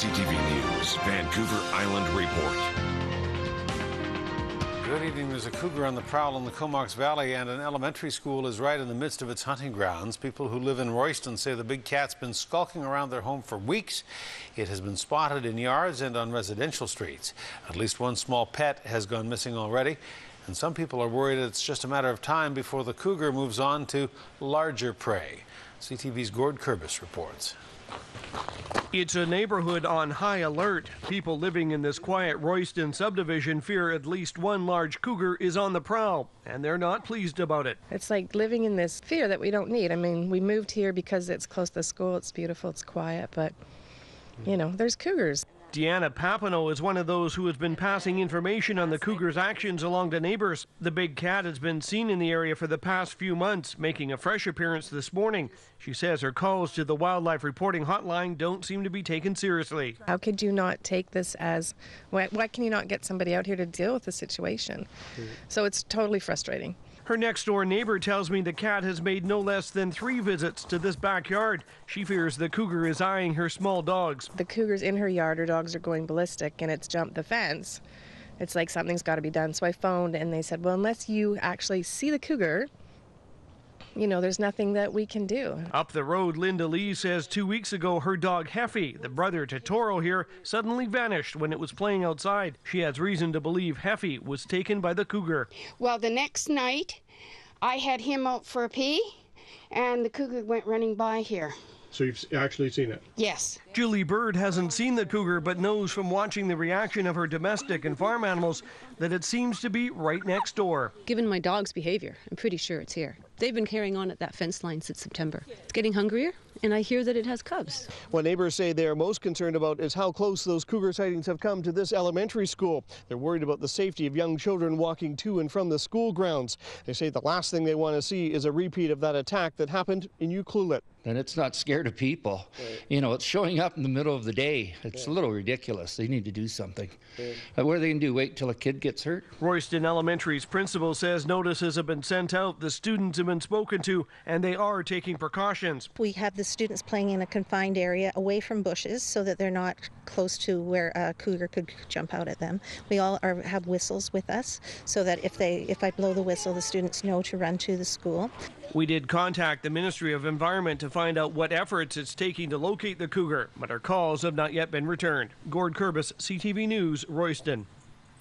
CTV News, Vancouver Island Report. Good evening. There's a cougar on the prowl in the Comox Valley, and an elementary school is right in the midst of its hunting grounds. People who live in Royston say the big cat's been skulking around their home for weeks. It has been spotted in yards and on residential streets. At least one small pet has gone missing already, and some people are worried it's just a matter of time before the cougar moves on to larger prey. CTV's Gord Kurbis reports. It's a neighborhood on high alert. People living in this quiet Royston subdivision fear at least one large cougar is on the prowl, and they're not pleased about it. It's like living in this fear that we don't need. I mean, we moved here because it's close to school, it's beautiful, it's quiet, but, you know, there's cougars. DEANNA PAPINEAU is one of those who has been passing information on the cougar's actions along to neighbors. The big cat has been seen in the area for the past few months, making a fresh appearance this morning. She says her calls to the wildlife reporting hotline don't seem to be taken seriously. How could you not take this as, why can you not get somebody out here to deal with the situation? So it's totally frustrating. Her next-door neighbor tells me the cat has made no less than 3 visits to this backyard. She fears the cougar is eyeing her small dogs. The cougars in her yard, her dogs are going ballistic, and it's jumped the fence. It's like something's got to be done. So I phoned, and they said, well, unless you actually see the cougar, you know, there's nothing that we can do. Up the road, Linda Lee says 2 weeks ago her dog Heffy, the brother to Toro here, suddenly vanished when it was playing outside. She has reason to believe Heffy was taken by the cougar. Well, the next night I had him out for a pee and the cougar went running by here. So you've actually seen it? Yes. Julie Bird hasn't seen the cougar but knows from watching the reaction of her domestic and farm animals that it seems to be right next door. Given my dog's behavior, I'm pretty sure it's here. They've been carrying on at that fence line since September. It's getting hungrier, and I hear that it has cubs. What neighbors say they are most concerned about is how close those cougar sightings have come to this elementary school. They're worried about the safety of young children walking to and from the school grounds. They say the last thing they want to see is a repeat of that attack that happened in Ucluelet. And it's not scared of people. Right. You know, it's showing up in the middle of the day. It's a little ridiculous. They need to do something. What are they going to do, wait till a kid gets hurt? Royston Elementary's principal says notices have been sent out, the students have been spoken to, and they are taking precautions. We have the students playing in a confined area away from bushes so that they're not close to where a cougar could jump out at them. We all have whistles with us so that if I blow the whistle, the students know to run to the school. We did contact the Ministry of Environment to find out what efforts it's taking to locate the cougar, but our calls have not yet been returned. Gord Kurbis, CTV News, Royston.